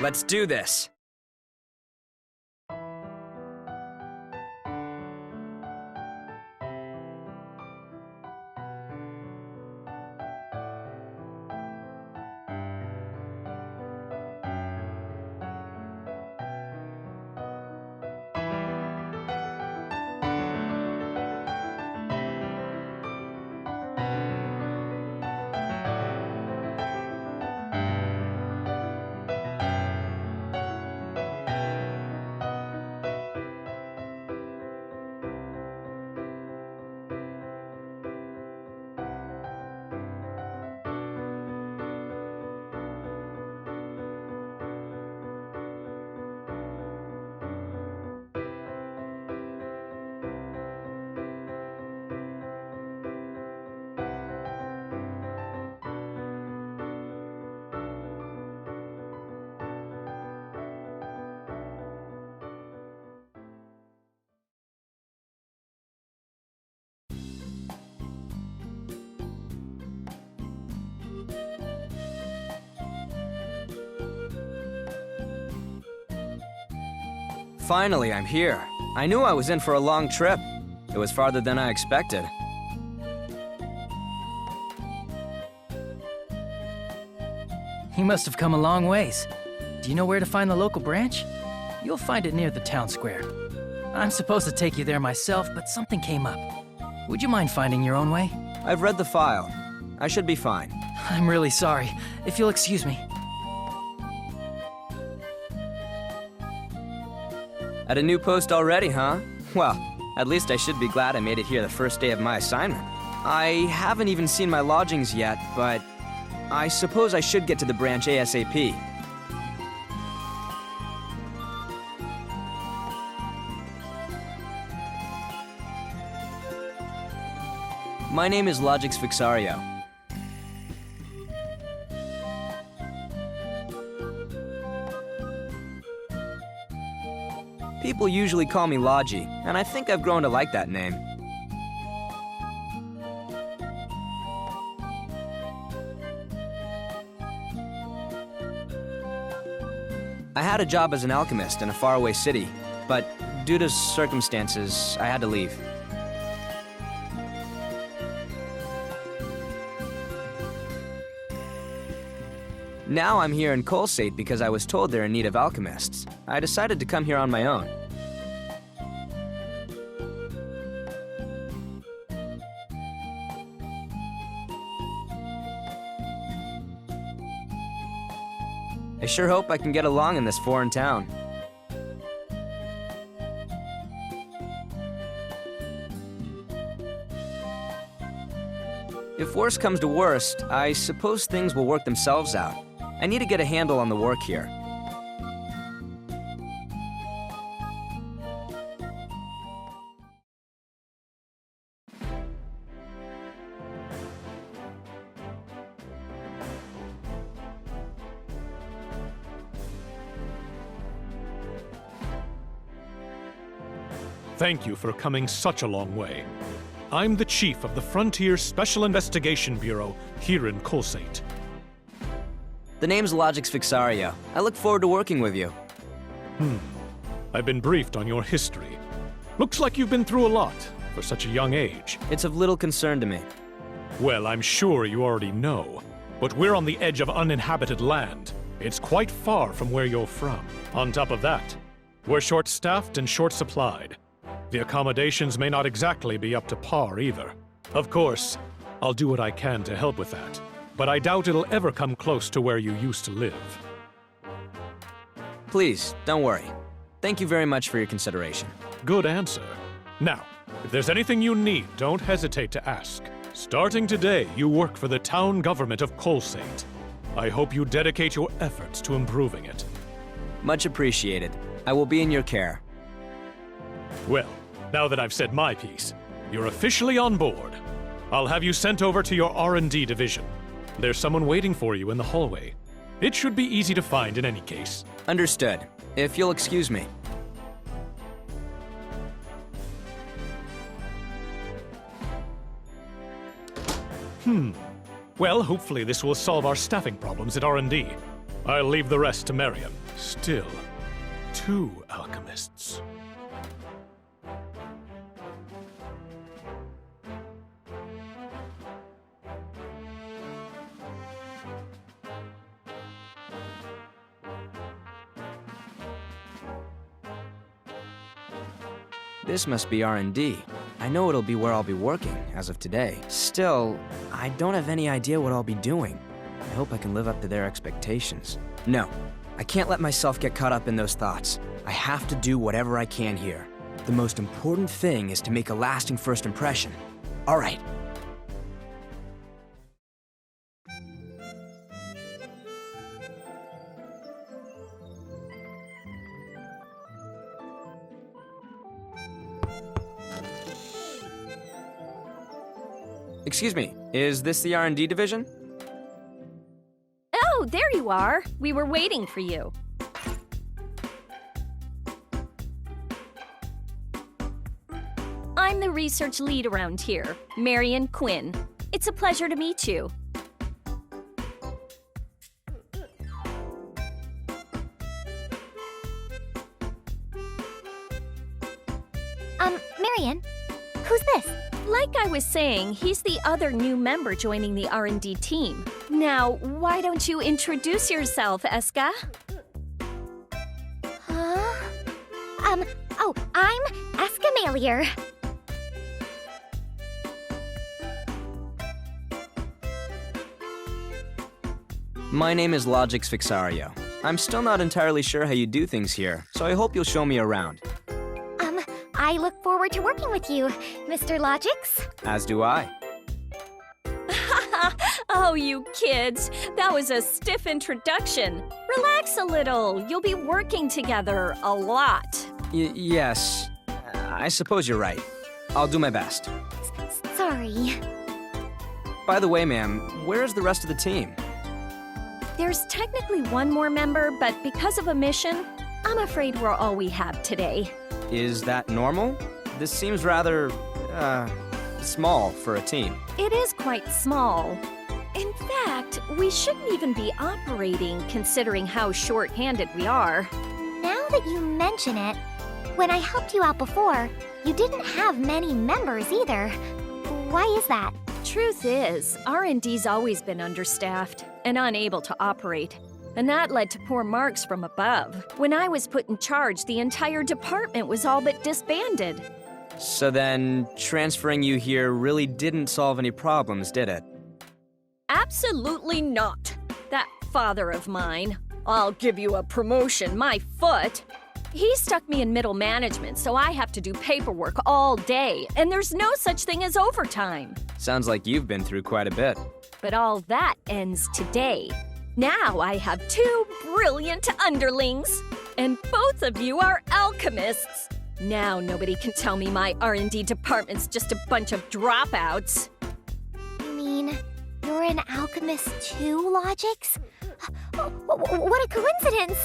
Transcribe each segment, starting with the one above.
Let's do this. Finally, I'm here. I knew I was in for a long trip. It was farther than I expected. You must have come a long ways. Do you know where to find the local branch? You'll find it near the town square. I'm supposed to take you there myself, but something came up. Would you mind finding your own way? I've read the file. I should be fine. I'm really sorry. If you'll excuse me. At a new post already, huh? Well, at least I should be glad I made it here the first day of my assignment. I haven't even seen my lodgings yet, but I suppose I should get to the branch ASAP. My name is Logix Vixario. People usually call me Logy, and I think I've grown to like that name. I had a job as an alchemist in a faraway city, but due to circumstances, I had to leave. Now I'm here in Colsate because I was told they're in need of alchemists. I decided to come here on my own. I sure hope I can get along in this foreign town. If worst comes to worst, I suppose things will work themselves out. I need to get a handle on the work here. Thank you for coming such a long way. I'm the chief of the Frontier Special Investigation Bureau here in Colsate. The name's Logix Vixario. I look forward to working with you. I've been briefed on your history. Looks like you've been through a lot for such a young age. It's of little concern to me. Well, I'm sure you already know, but we're on the edge of uninhabited land. It's quite far from where you're from. On top of that, we're short-staffed and short-supplied. The accommodations may not exactly be up to par either. Of course, I'll do what I can to help with that, but I doubt it'll ever come close to where you used to live. Please, don't worry. Thank you very much for your consideration. Good answer. Now, if there's anything you need, don't hesitate to ask. Starting today, you work for the town government of Colsaint. I hope you dedicate your efforts to improving it. Much appreciated. I will be in your care. Well, now that I've said my piece, you're officially on board. I'll have you sent over to your R&D division. There's someone waiting for you in the hallway. It should be easy to find in any case. Understood. If you'll excuse me. Well, hopefully this will solve our staffing problems at R&D. I'll leave the rest to Marion. Still, 2 alchemists. This must be R&D. I know it'll be where I'll be working, as of today. Still, I don't have any idea what I'll be doing. I hope I can live up to their expectations. No, I can't let myself get caught up in those thoughts. I have to do whatever I can here. The most important thing is to make a lasting first impression. All right. Excuse me, is this the R&D division? Oh, there you are. We were waiting for you. I'm the research lead around here, Marion Quinn. It's a pleasure to meet you. Marion, who's this? Like I was saying, he's the other new member joining the R&D team. Now, why don't you introduce yourself, Escha? Huh? I'm Escha Logy. My name is Logix Fixario. I'm still not entirely sure how you do things here, so I hope you'll show me around. I look forward to working with you, Mr. Logix. As do I. Oh, you kids. That was a stiff introduction. Relax a little. You'll be working together a lot. Yes. I suppose you're right. I'll do my best. Sorry. By the way, ma'am, where is the rest of the team? There's technically one more member, but because of a mission, I'm afraid we're all we have today. Is that normal? This seems rather, small for a team. It is quite small. In fact, we shouldn't even be operating considering how short-handed we are. Now that you mention it, when I helped you out before, you didn't have many members either. Why is that? Truth is, R&D's always been understaffed and unable to operate. And that led to poor marks from above. When I was put in charge, the entire department was all but disbanded. So then, transferring you here really didn't solve any problems, did it? Absolutely not. That father of mine, I'll give you a promotion, my foot. He stuck me in middle management, so I have to do paperwork all day, and there's no such thing as overtime. Sounds like you've been through quite a bit. But all that ends today. Now I have 2 brilliant underlings, and both of you are alchemists. Now nobody can tell me my R&D department's just a bunch of dropouts. You mean you're an alchemist too, Logix? What a coincidence!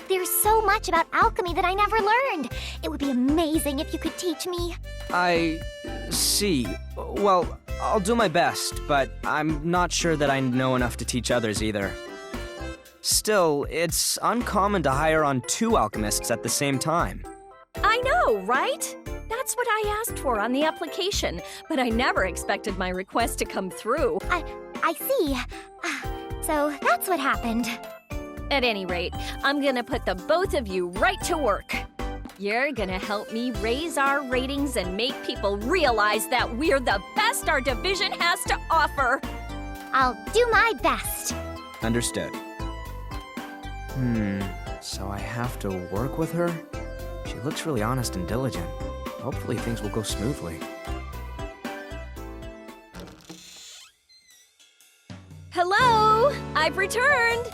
There's so much about alchemy that I never learned. It would be amazing if you could teach me. I see. Well, I'll do my best, but I'm not sure that I know enough to teach others either. Still, it's uncommon to hire on 2 alchemists at the same time. I know, right? That's what I asked for on the application, but I never expected my request to come through. I see. So that's what happened. At any rate, I'm gonna put the both of you right to work. You're gonna help me raise our ratings and make people realize that we're the best our division has to offer. I'll do my best. Understood. So I have to work with her? She looks really honest and diligent. Hopefully things will go smoothly. I've returned!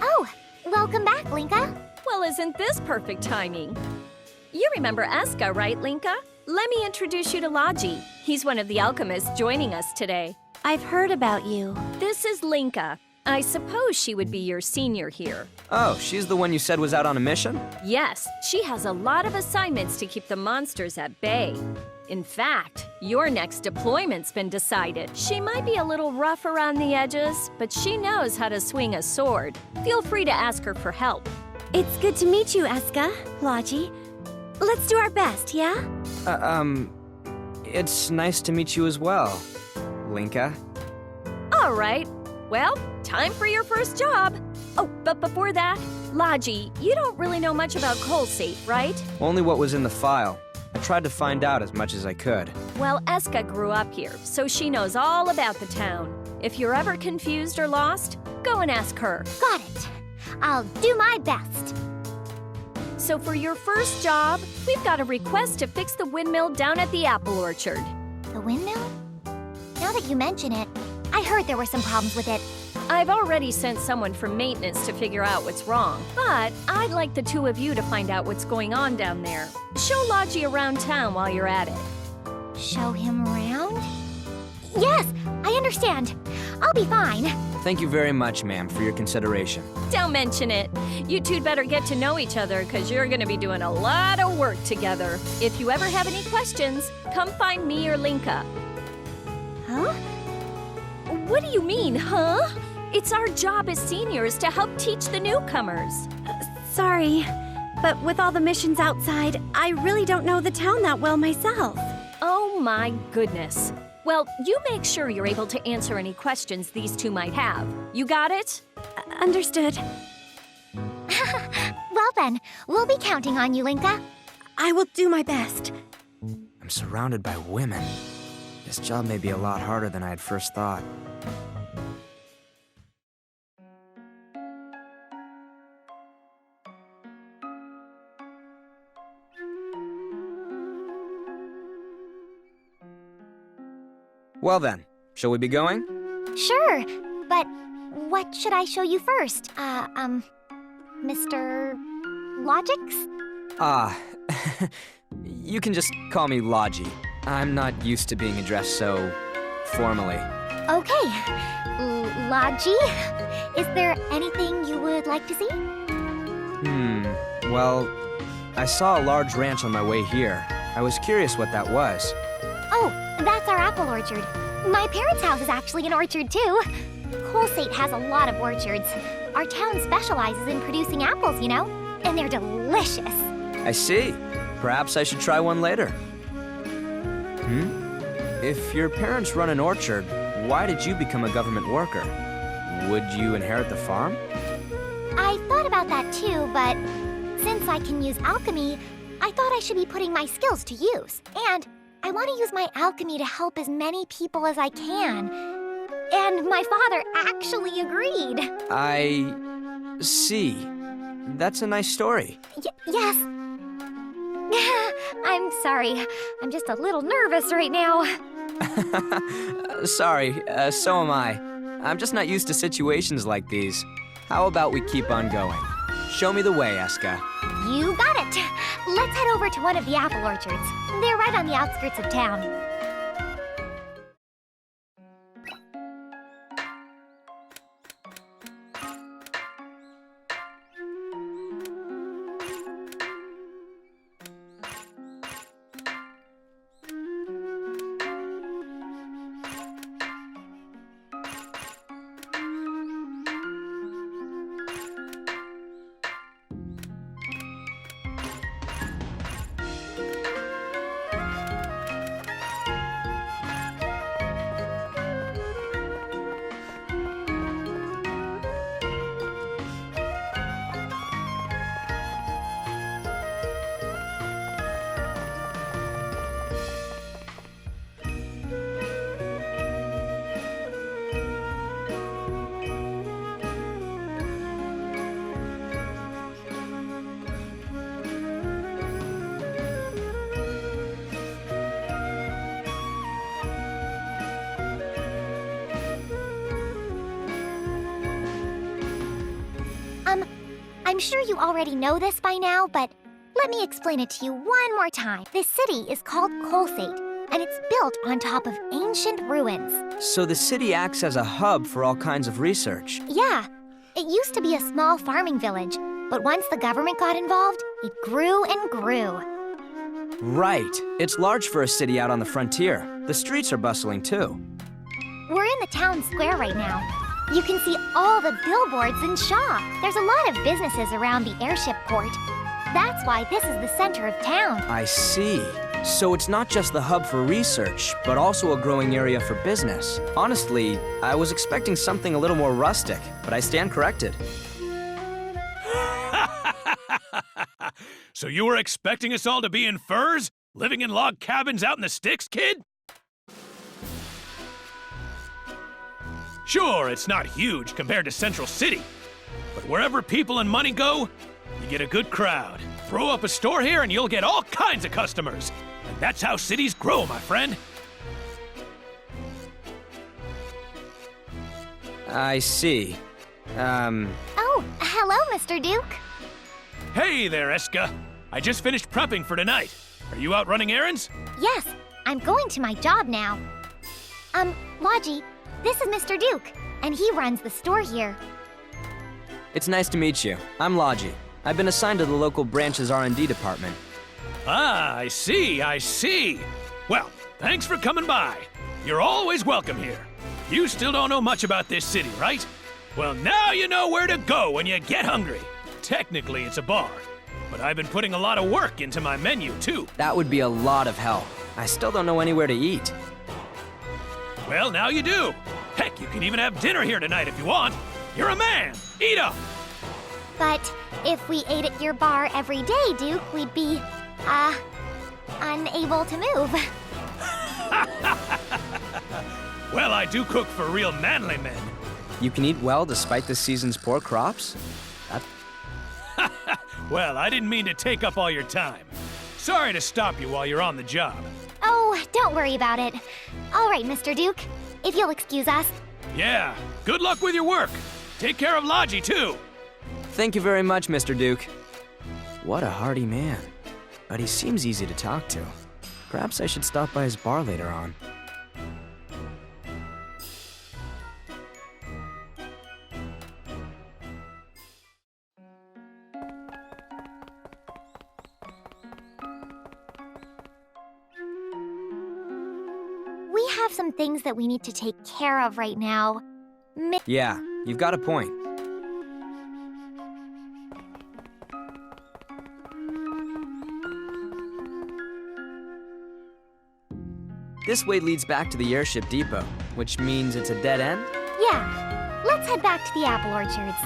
Oh, welcome back, Linka. Well, isn't this perfect timing? You remember Escha, right, Linka? Let me introduce you to Logy. He's one of the alchemists joining us today. I've heard about you. This is Linka. I suppose she would be your senior here. Oh, she's the one you said was out on a mission? Yes, she has a lot of assignments to keep the monsters at bay. In fact, your next deployment's been decided. She might be a little rough around the edges, but she knows how to swing a sword. Feel free to ask her for help. It's good to meet you, Escha Logy. Let's do our best, yeah? It's nice to meet you as well, Linka. All right. Well, time for your first job. Oh, but before that, Logy, you don't really know much about Colsate, right? Only what was in the file. I tried to find out as much as I could. Well, Escha grew up here, so she knows all about the town. If you're ever confused or lost, go and ask her. Got it. I'll do my best. So for your first job, we've got a request to fix the windmill down at the apple orchard. The windmill? Now that you mention it, I heard there were some problems with it. I've already sent someone from maintenance to figure out what's wrong, but I'd like the two of you to find out what's going on down there. Show Logy around town while you're at it. Show him around? Yes, I understand. I'll be fine. Thank you very much, ma'am, for your consideration. Don't mention it. You two'd better get to know each other because you're going to be doing a lot of work together. If you ever have any questions, come find me or Linka. Huh? What do you mean, huh? It's our job as seniors to help teach the newcomers. Sorry, but with all the missions outside, I really don't know the town that well myself. Oh my goodness. Well, you make sure you're able to answer any questions these two might have. You got it? Understood. Well then, we'll be counting on you, Linka. I will do my best. I'm surrounded by women. This job may be a lot harder than I had first thought. Well then, shall we be going? Sure, but what should I show you first? Mr. Logics? You can just call me Logy. I'm not used to being addressed so formally. Okay. Logy, is there anything you would like to see? Well, I saw a large ranch on my way here. I was curious what that was. Oh, that's our apple orchard. My parents' house is actually an orchard, too. Colsate has a lot of orchards. Our town specializes in producing apples, you know? And they're delicious. I see. Perhaps I should try one later. If your parents run an orchard, why did you become a government worker? Would you inherit the farm? I thought about that too, but since I can use alchemy, I thought I should be putting my skills to use. And I want to use my alchemy to help as many people as I can. And my father actually agreed. I see. That's a nice story. Yes. I'm sorry. I'm just a little nervous right now. Sorry, so am I. I'm just not used to situations like these. How about we keep on going? Show me the way, Escha. You got it. Let's head over to one of the apple orchards. They're right on the outskirts of town. I'm sure you already know this by now, but let me explain it to you one more time. This city is called Colsate, and it's built on top of ancient ruins. So the city acts as a hub for all kinds of research. Yeah, it used to be a small farming village, but once the government got involved, it grew and grew. Right. It's large for a city out on the frontier. The streets are bustling too. We're in the town square right now. You can see all the billboards and shops. There's a lot of businesses around the airship port. That's why this is the center of town. I see. So it's not just the hub for research, but also a growing area for business. Honestly, I was expecting something a little more rustic, but I stand corrected. So you were expecting us all to be in furs? Living in log cabins out in the sticks, kid? Sure, it's not huge compared to Central City, but wherever people and money go, you get a good crowd. Throw up a store here and you'll get all kinds of customers. And that's how cities grow, my friend. I see. Oh, hello, Mr. Duke. Hey there, Escha. I just finished prepping for tonight. Are you out running errands? Yes, I'm going to my job now. Logy, this is Mr. Duke, and he runs the store here. It's nice to meet you. I'm Logy. I've been assigned to the local branch's R&D department. Ah, I see, I see. Well, thanks for coming by. You're always welcome here. You still don't know much about this city, right? Well, now you know where to go when you get hungry. Technically, it's a bar, but I've been putting a lot of work into my menu, too. That would be a lot of help. I still don't know anywhere to eat. Well, now you do. Heck, you can even have dinner here tonight if you want. You're a man. Eat up. But if we ate at your bar every day, Duke, we'd be, unable to move. Well, I do cook for real manly men. You can eat well despite this season's poor crops? Well, I didn't mean to take up all your time. Sorry to stop you while you're on the job. Oh, don't worry about it. All right, Mr. Duke, if you'll excuse us. Yeah, good luck with your work. Take care of Logy, too. Thank you very much, Mr. Duke. What a hearty man. But he seems easy to talk to. Perhaps I should stop by his bar later on. We have some things that we need to take care of right now. Yeah, you've got a point. This way leads back to the airship depot, which means it's a dead end? Yeah, let's head back to the apple orchards.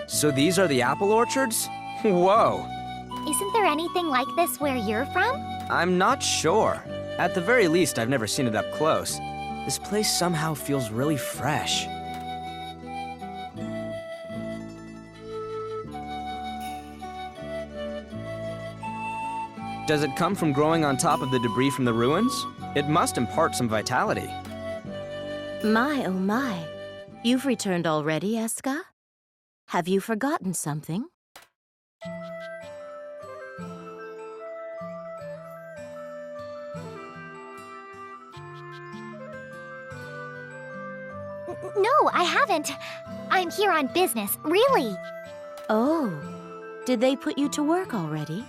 So these are the apple orchards? Whoa! Isn't there anything like this where you're from? I'm not sure. At the very least, I've never seen it up close. This place somehow feels really fresh. Does it come from growing on top of the debris from the ruins? It must impart some vitality. My, oh my. You've returned already, Escha? Have you forgotten something? No, I haven't. I'm here on business, really. Oh, did they put you to work already?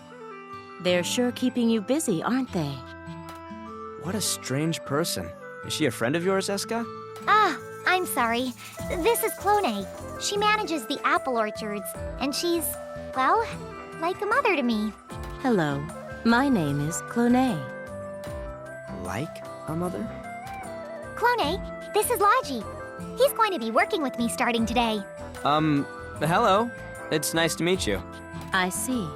They're sure keeping you busy, aren't they? What a strange person. Is she a friend of yours, Escha? Ah, I'm sorry. This is Clone. She manages the apple orchards, and she's, well, like a mother to me. Hello, my name is Clone. Like a mother? Clone, this is Logy. He's going to be working with me starting today. Hello. It's nice to meet you. I see.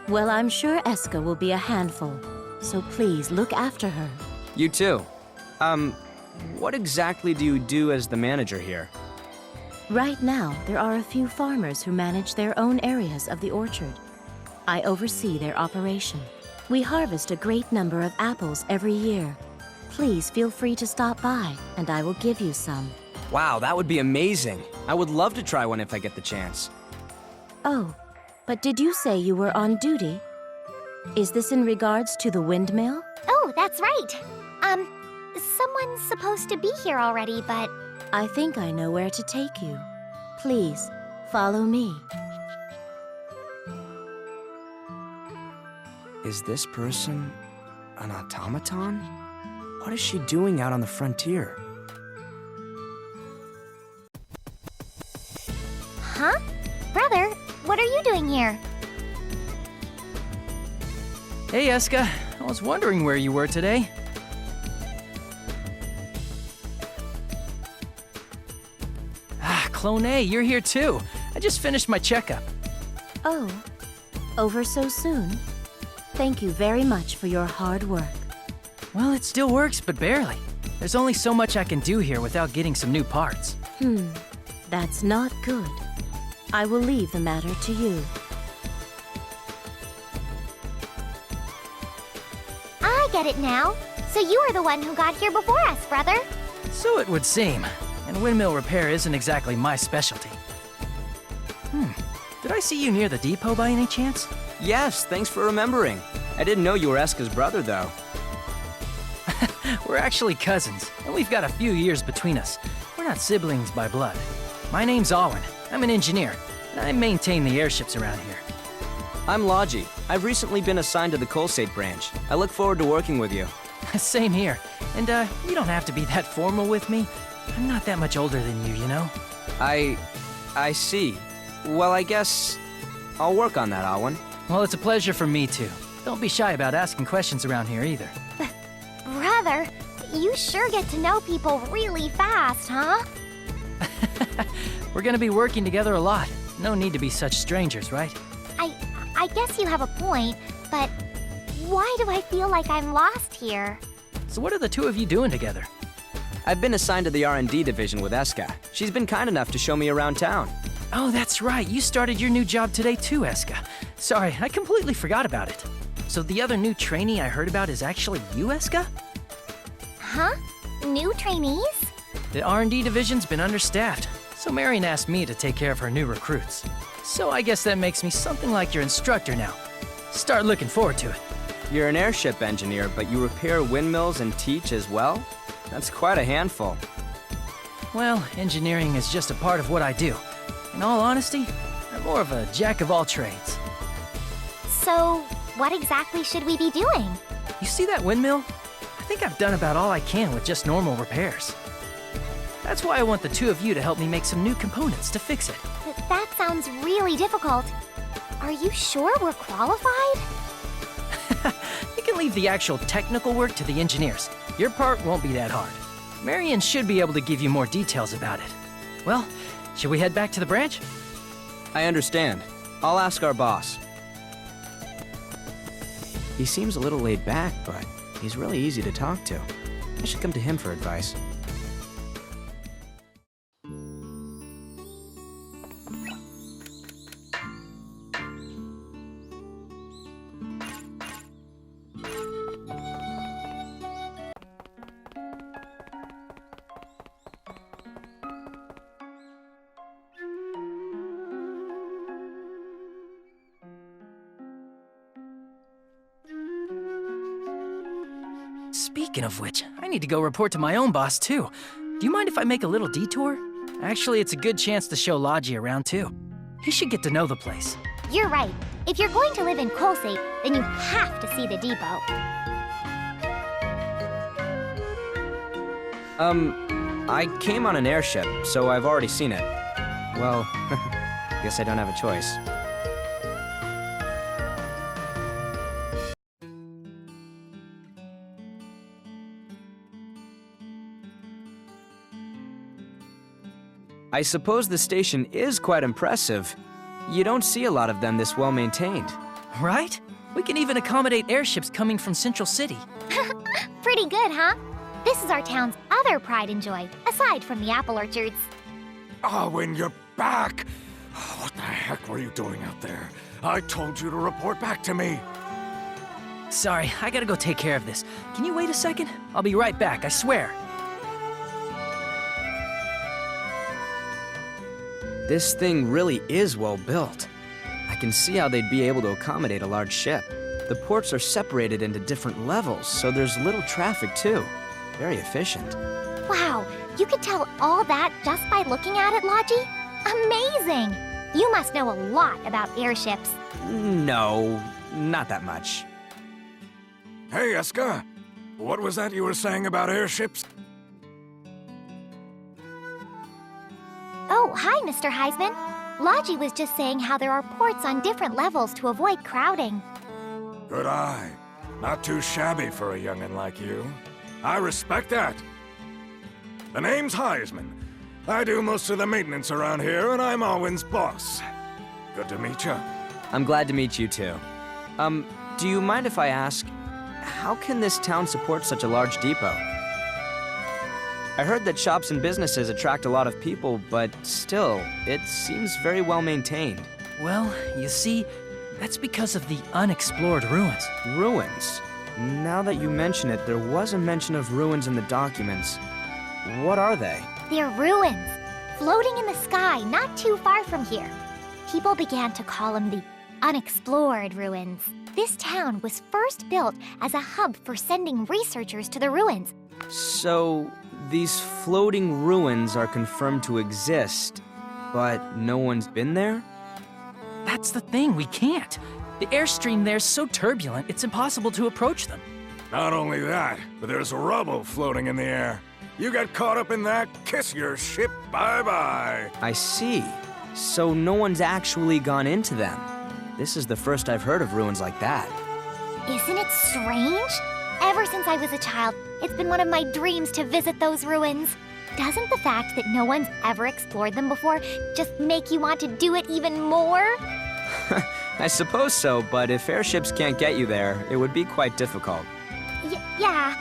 Well, I'm sure Escha will be a handful. so please look after her. You too. What exactly do you do as the manager here? Right now, there are a few farmers who manage their own areas of the orchard. I oversee their operation. We harvest a great number of apples every year. Please feel free to stop by, and I will give you some. Wow, that would be amazing. I would love to try one if I get the chance. Oh, but did you say you were on duty? Is this in regards to the windmill? Oh, that's right. Someone's supposed to be here already, but... I think I know where to take you. Please, follow me. Is this person an automaton? What is she doing out on the frontier? Huh? Brother, what are you doing here? Hey, Escha. I was wondering where you were today. Ah, Clone A, you're here too. I just finished my checkup. Oh, over so soon? Thank you very much for your hard work. Well, it still works, but barely. There's only so much I can do here without getting some new parts. That's not good. I will leave the matter to you. I get it now. So you are the one who got here before us, brother. So it would seem. And windmill repair isn't exactly my specialty. Did I see you near the depot by any chance? Yes, thanks for remembering. I didn't know you were Escha's brother, though. We're actually cousins, and we've got a few years between us. We're not siblings by blood. My name's Alwyn. I'm an engineer, and I maintain the airships around here. I'm Logy. I've recently been assigned to the Colsate branch. I look forward to working with you. Same here. And, you don't have to be that formal with me. I'm not that much older than you, you know? I see. Well, I guess I'll work on that, Alwyn. Well, it's a pleasure for me, too. Don't be shy about asking questions around here, either. Brother, you sure get to know people really fast, huh? We're gonna be working together a lot. No need to be such strangers, right? I guess you have a point, but why do I feel like I'm lost here? So what are the two of you doing together? I've been assigned to the R&D division with Escha. She's been kind enough to show me around town. Oh, that's right. You started your new job today too, Escha. Sorry, I completely forgot about it. So the other new trainee I heard about is actually you, Escha? Huh? New trainees? The R&D division's been understaffed, so Marion asked me to take care of her new recruits. So I guess that makes me something like your instructor now. Start looking forward to it. You're an airship engineer, but you repair windmills and teach as well? That's quite a handful. Well, engineering is just a part of what I do. In all honesty, I'm more of a jack of all trades. So, what exactly should we be doing? You see that windmill? I think I've done about all I can with just normal repairs. That's why I want the two of you to help me make some new components to fix it. That sounds really difficult. Are you sure we're qualified? You can leave the actual technical work to the engineers. Your part won't be that hard. Marion should be able to give you more details about it. Well, should we head back to the branch? I understand. I'll ask our boss. He seems a little laid back, but he's really easy to talk to. I should come to him for advice. Speaking of which, I need to go report to my own boss, too. Do you mind if I make a little detour? Actually, it's a good chance to show Logy around, too. He should get to know the place. You're right. If you're going to live in Colsate, then you have to see the depot. I came on an airship, so I've already seen it. Well, guess I don't have a choice. I suppose the station is quite impressive. You don't see a lot of them this well maintained. Right? We can even accommodate airships coming from Central City. Pretty good, huh? This is our town's other pride and joy, aside from the apple orchards. Owen, you're back! What the heck were you doing out there? I told you to report back to me. Sorry, I gotta go take care of this. Can you wait a second? I'll be right back, I swear. This thing really is well built. I can see how they'd be able to accommodate a large ship. The ports are separated into different levels, so there's little traffic too. Very efficient. Wow, you could tell all that just by looking at it, Logy? Amazing! You must know a lot about airships. No, not that much. Hey, Escha. What was that you were saying about airships? Oh, hi, Mr. Heisman. Logy was just saying how there are ports on different levels to avoid crowding. Good eye. Not too shabby for a youngin' like you. I respect that. The name's Heisman. I do most of the maintenance around here, and I'm Owen's boss. Good to meet you. I'm glad to meet you too. Do you mind if I ask, how can this town support such a large depot? I heard that shops and businesses attract a lot of people, but still, it seems very well maintained. Well, you see, that's because of the unexplored ruins. Ruins? Now that you mention it, there was a mention of ruins in the documents. What are they? They're ruins, floating in the sky not too far from here. People began to call them the unexplored ruins. This town was first built as a hub for sending researchers to the ruins. So, these floating ruins are confirmed to exist, but no one's been there? That's the thing, we can't. The airstream there's so turbulent, it's impossible to approach them. Not only that, but there's rubble floating in the air. You get caught up in that, kiss your ship bye-bye. I see. So no one's actually gone into them. This is the first I've heard of ruins like that. Isn't it strange? Ever since I was a child, it's been one of my dreams to visit those ruins. Doesn't the fact that no one's ever explored them before just make you want to do it even more? I suppose so, but if airships can't get you there, it would be quite difficult. Yeah,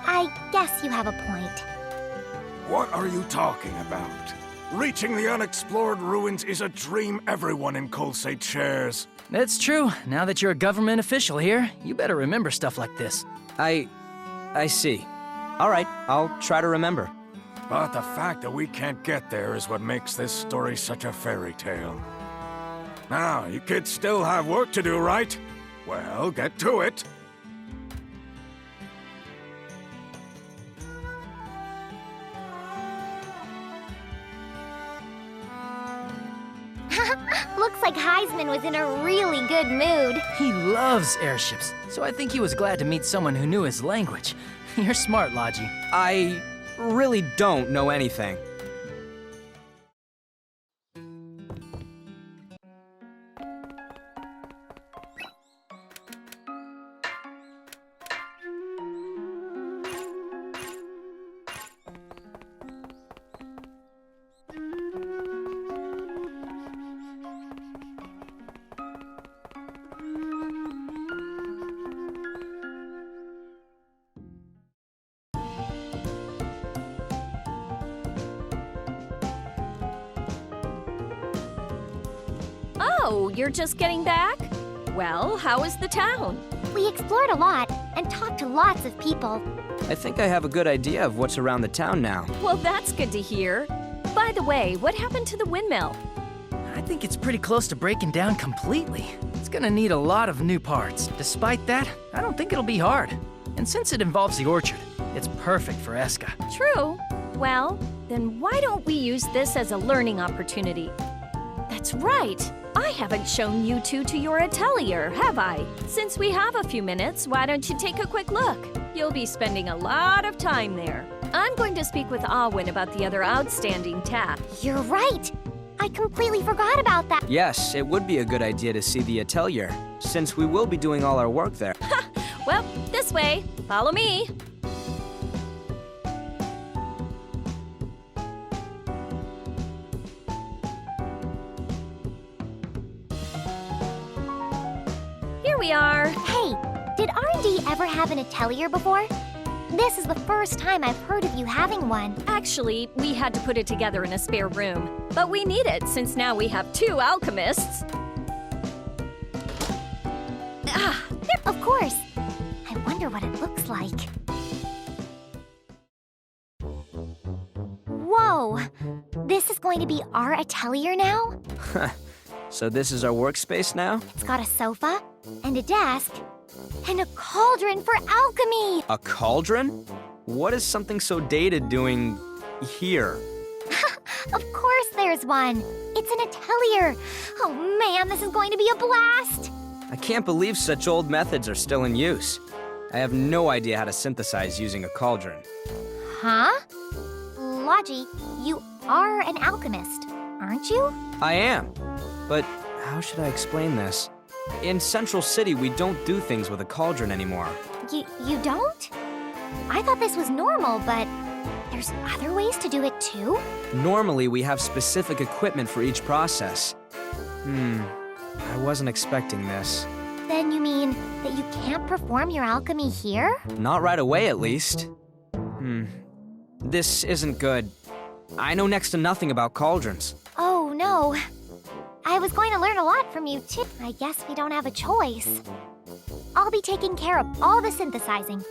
I guess you have a point. What are you talking about? Reaching the unexplored ruins is a dream everyone in Colsate shares. That's true. Now that you're a government official here, you better remember stuff like this. I see. All right, I'll try to remember. But the fact that we can't get there is what makes this story such a fairy tale. Now, you kids still have work to do, right? Well, get to it. Looks like Heisman was in a really good mood. He loves airships, so I think he was glad to meet someone who knew his language. You're smart, Logy. I really don't know anything. Oh, you're just getting back? Well, how is the town? We explored a lot and talked to lots of people. I think I have a good idea of what's around the town now. Well, that's good to hear. By the way, what happened to the windmill? I think it's pretty close to breaking down completely. It's gonna need a lot of new parts. Despite that, I don't think it'll be hard. And since it involves the orchard, it's perfect for Escha. True. Well, then why don't we use this as a learning opportunity? That's right. I haven't shown you two to your atelier, have I? Since we have a few minutes, why don't you take a quick look? You'll be spending a lot of time there. I'm going to speak with Alwyn about the other outstanding tasks. You're right. I completely forgot about that. Yes, it would be a good idea to see the atelier, since we will be doing all our work there. Well, this way. Follow me. Here Here we are. Hey, did R&D ever have an atelier before? This is the first time I've heard of you having one. Actually, we had to put it together in a spare room. But we need it since now we have 2 alchemists. Of course. I wonder what it looks like. Whoa! This is going to be our atelier now? So this is our workspace now? It's got a sofa, and a desk, and a cauldron for alchemy! A cauldron? What is something so dated doing here? Of course there's one! It's an atelier! Oh man, this is going to be a blast! I can't believe such old methods are still in use. I have no idea how to synthesize using a cauldron. Huh? Logy, you are an alchemist, aren't you? I am. But how should I explain this? In Central City, we don't do things with a cauldron anymore. You don't? I thought this was normal, but there's other ways to do it too? Normally, we have specific equipment for each process. I wasn't expecting this. Then you mean that you can't perform your alchemy here? Not right away, at least. This isn't good. I know next to nothing about cauldrons. Oh no. I was going to learn a lot from you too. I guess we don't have a choice. I'll be taking care of all the synthesizing,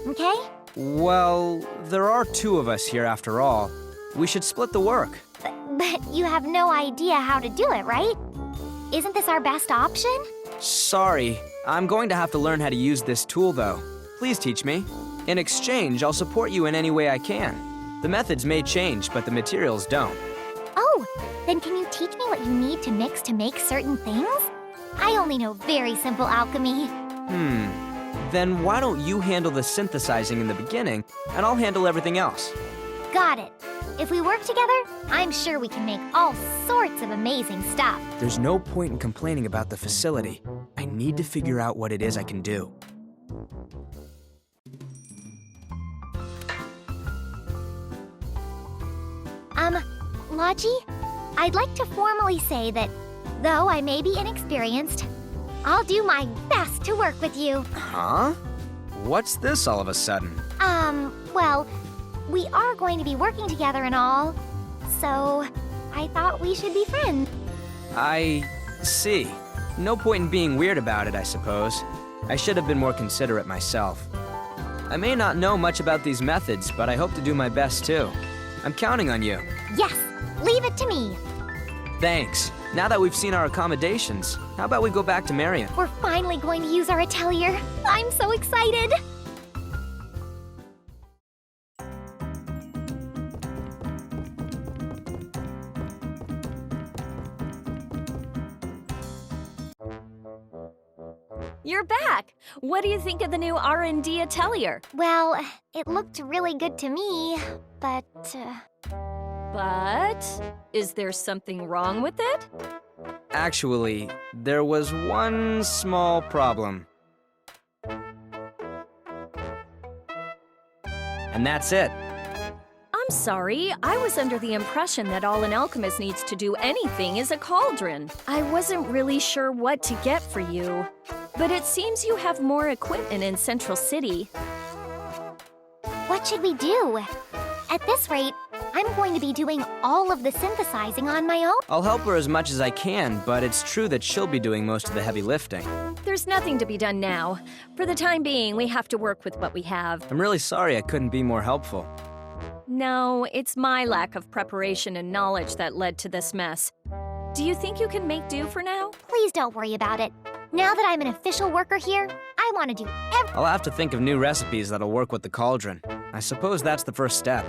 okay? Well, there are 2 of us here after all. We should split the work. But you have no idea how to do it, right? Isn't this our best option? Sorry, I'm going to have to learn how to use this tool though. Please teach me. In exchange, I'll support you in any way I can. The methods may change, but the materials don't. Oh, then can you teach me what you need to mix to make certain things? I only know very simple alchemy. Then why don't you handle the synthesizing in the beginning, and I'll handle everything else. Got it. If we work together, I'm sure we can make all sorts of amazing stuff. There's no point in complaining about the facility. I need to figure out what it is I can do. Logy, I'd like to formally say that, though I may be inexperienced, I'll do my best to work with you. Huh? What's this all of a sudden? Well, we are going to be working together and all, so I thought we should be friends. I see. No point in being weird about it, I suppose. I should have been more considerate myself. I may not know much about these methods, but I hope to do my best too. I'm counting on you. Yes, leave it to me. Thanks. Now that we've seen our accommodations, how about we go back to Marion? We're finally going to use our atelier. I'm so excited. You're back. What do you think of the new R&D atelier? Well, it looked really good to me, but... But is there something wrong with it? Actually, there was one small problem. And that's it. I'm sorry, I was under the impression that all an alchemist needs to do anything is a cauldron. I wasn't really sure what to get for you. But it seems you have more equipment in Central City. What should we do? At this rate, I'm going to be doing all of the synthesizing on my own. I'll help her as much as I can, but it's true that she'll be doing most of the heavy lifting. There's nothing to be done now. For the time being, we have to work with what we have. I'm really sorry I couldn't be more helpful. No, it's my lack of preparation and knowledge that led to this mess. Do you think you can make do for now? Please don't worry about it. Now that I'm an official worker here, I want to do I'll have to think of new recipes that'll work with the cauldron. I suppose that's the first step.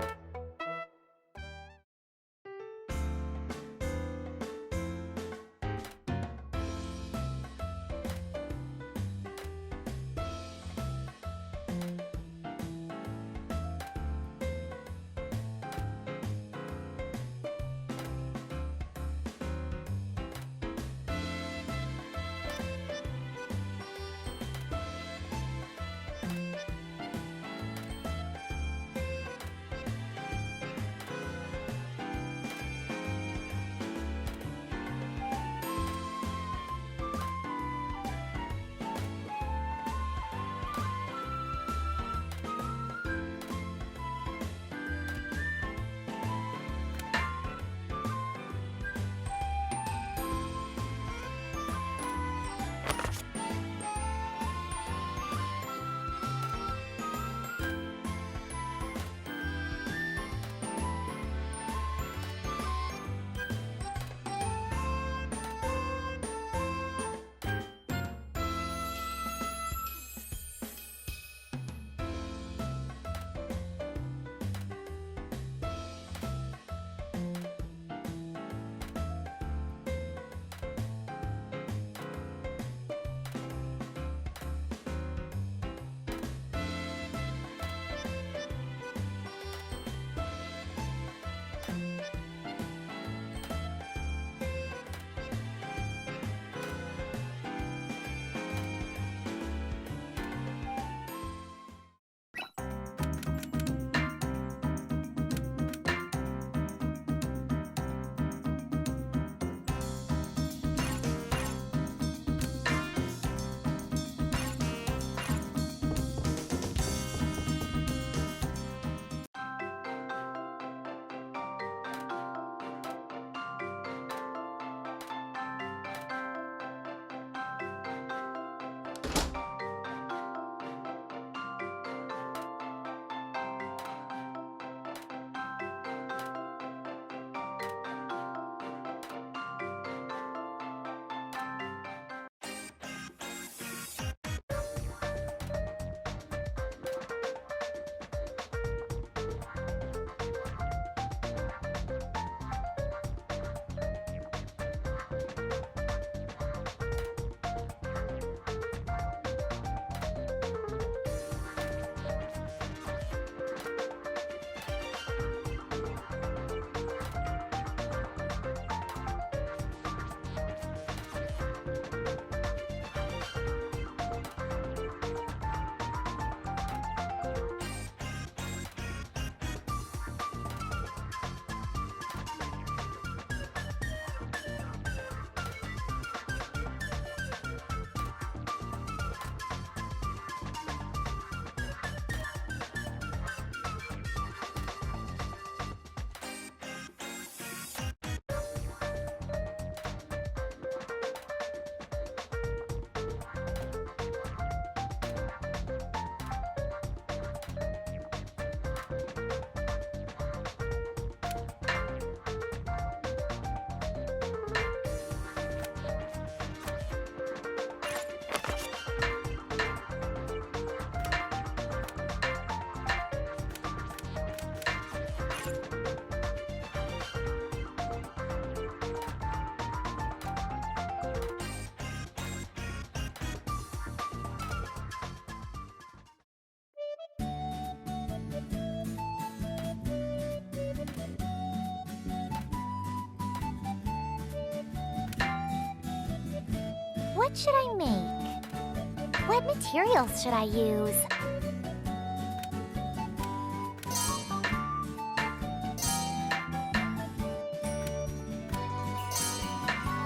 What should I make? What materials should I use?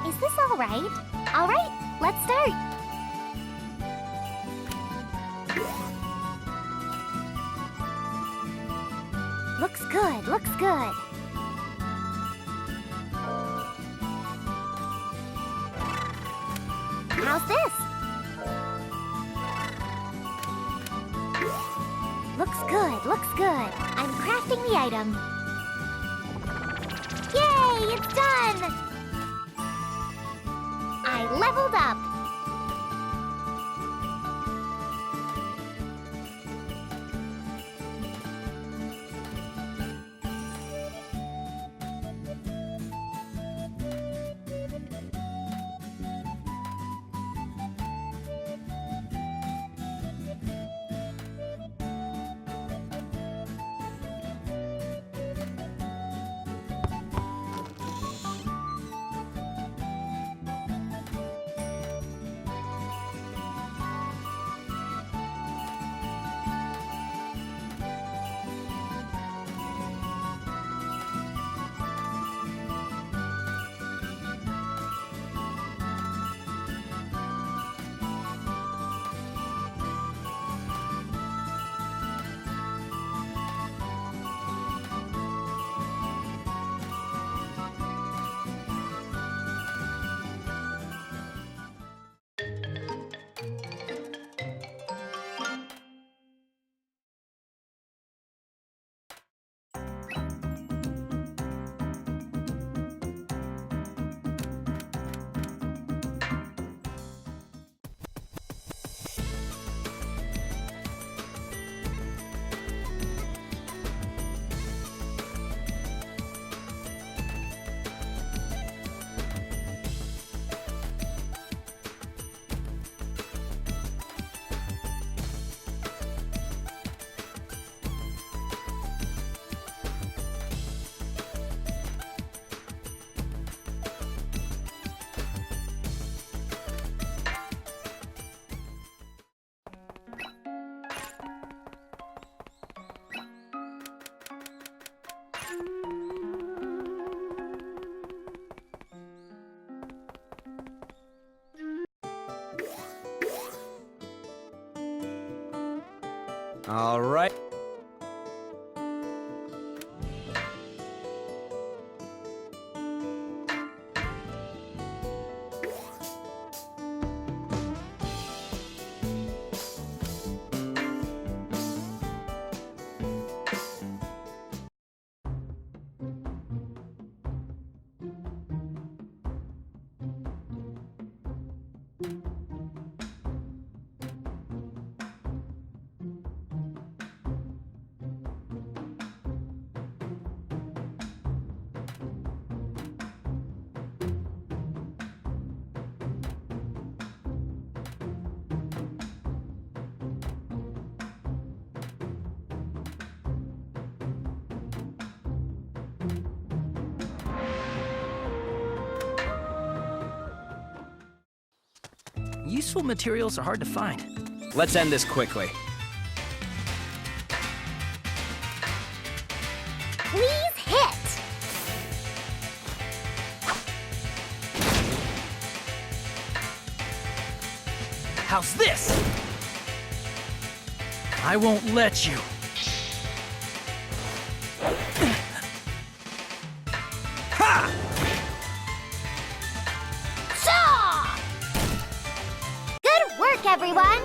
Is this all right? All right, let's start. Looks good, looks good. How's this? Looks good, looks good. I'm crafting the item. Yay, it's done! I leveled up. All right. Useful materials are hard to find. Let's end this quickly. Please hit! How's this? I won't let you. Ha! Shaw! Good work, everyone!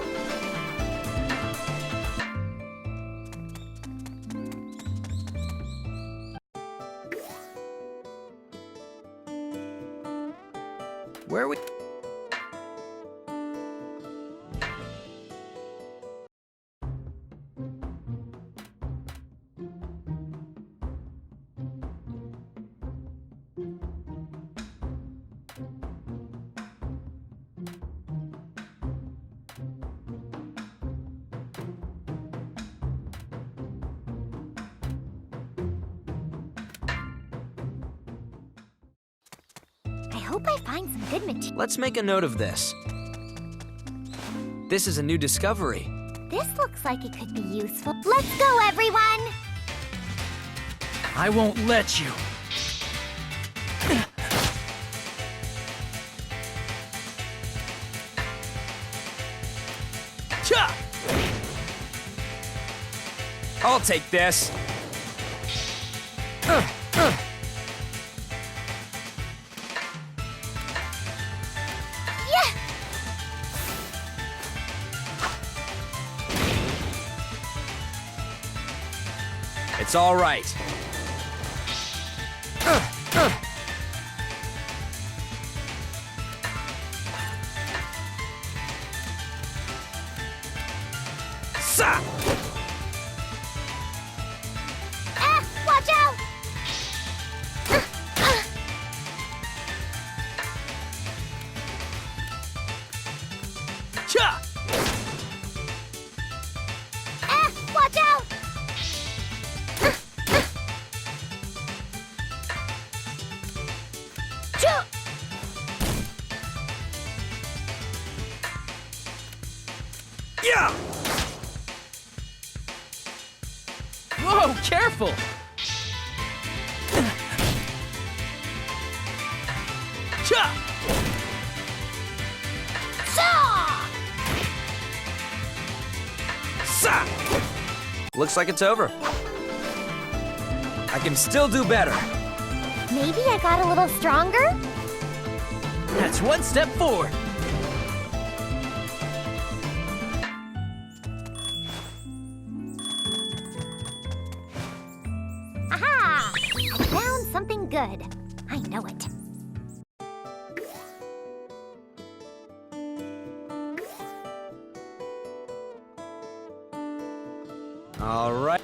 Where are we? I hope I find some good material. Let's make a note of this. This is a new discovery. This looks like it could be useful. Let's go, everyone! I won't let you. Cha! I'll take this. Yeah! It's all right. Sa! Watch out! Cha! Watch out! Choo! Yeah! Whoa, careful! Cha! Sa! Looks like it's over. I can still do better. Maybe I got a little stronger? That's one step forward. Aha! I found something good. I know it. All right.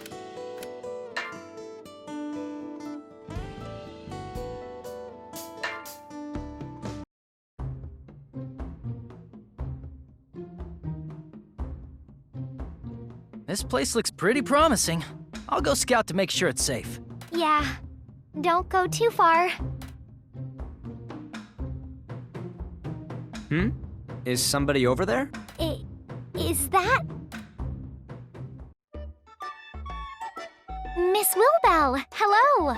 This place looks pretty promising. I'll go scout to make sure it's safe. Yeah, don't go too far. Is somebody over there? Is that... Miss Wilbell, hello!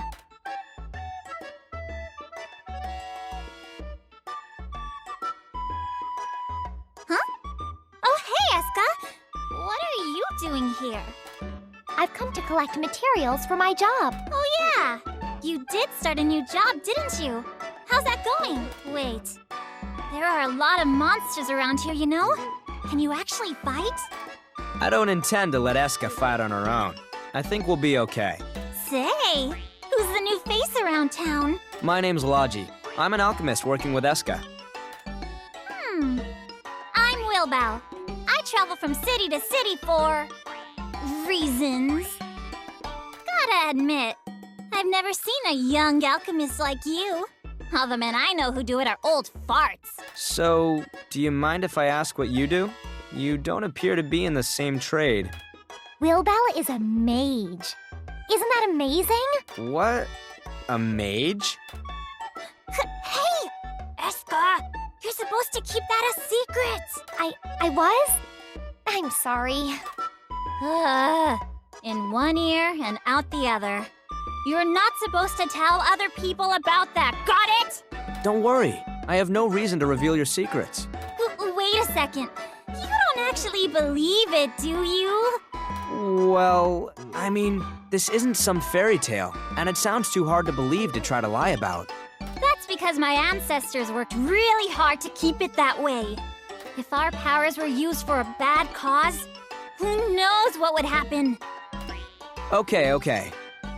Huh? Oh, hey, Eska! What are you doing here? I've come to collect materials for my job. Oh, yeah! You did start a new job, didn't you? How's that going? Wait, there are a lot of monsters around here, you know? Can you actually fight? I don't intend to let Escha fight on her own. I think we'll be okay. Say, who's the new face around town? My name's Logy. I'm an alchemist working with Escha. I'm Wilbell. I travel from city to city for... reasons. Gotta admit, I've never seen a young alchemist like you. All the men I know who do it are old farts. So, do you mind if I ask what you do? You don't appear to be in the same trade. Wilbell is a mage. Isn't that amazing? What? A mage? Hey! Eska! You're supposed to keep that a secret! I was? I'm sorry. In one ear and out the other. You're not supposed to tell other people about that, got it? Don't worry. I have no reason to reveal your secrets. Wait a second. You don't actually believe it, do you? Well, I mean, this isn't some fairy tale, and it sounds too hard to believe to try to lie about. That's because my ancestors worked really hard to keep it that way. If our powers were used for a bad cause, who knows what would happen? Okay.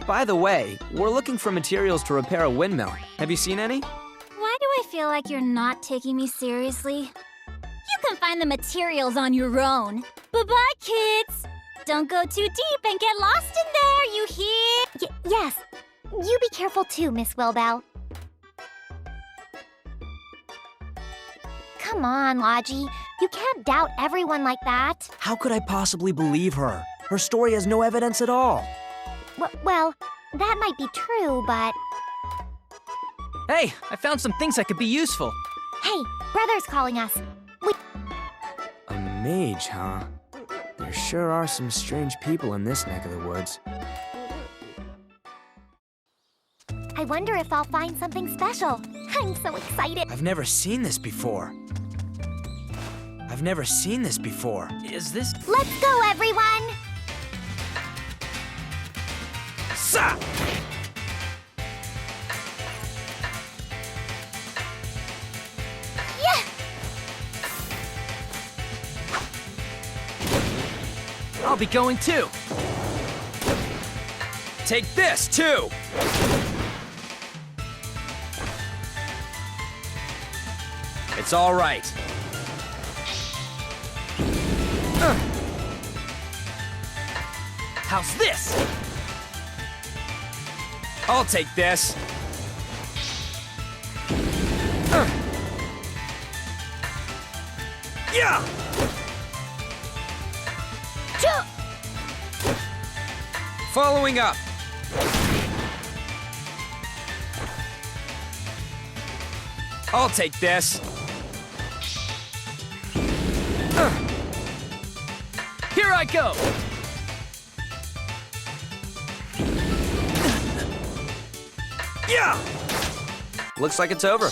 By the way, we're looking for materials to repair a windmill. Have you seen any? Why do I feel like you're not taking me seriously? You can find the materials on your own. Bye-bye, kids! Don't go too deep and get lost in there, you hear? Yes. You be careful too, Miss Wilbell. Come on, Logy. You can't doubt everyone like that. How could I possibly believe her? Her story has no evidence at all. Well, that might be true, but... Hey, I found some things that could be useful. Hey, Brother's calling us. A mage, huh? There sure are some strange people in this neck of the woods. I wonder if I'll find something special. I'm so excited. I've never seen this before. I've never seen this before. Is this... Let's go, everyone! Sa! Yeah! I'll be going too! Take this, too! It's all right. How's this? I'll take this. Yeah! Following up. I'll take this. Here I go! Yeah! Looks like it's over.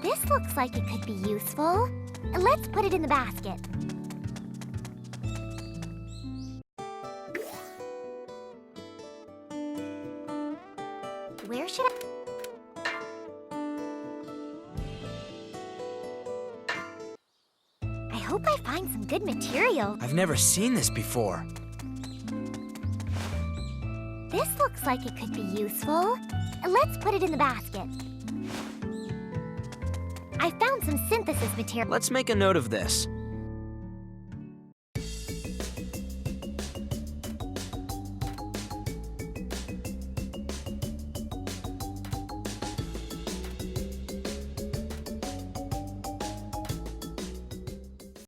This looks like it could be useful. Let's put it in the basket. Where should I hope I find some good material. I've never seen this before. This looks like it could be useful. Let's put it in the basket. I found some synthesis material. Let's make a note of this.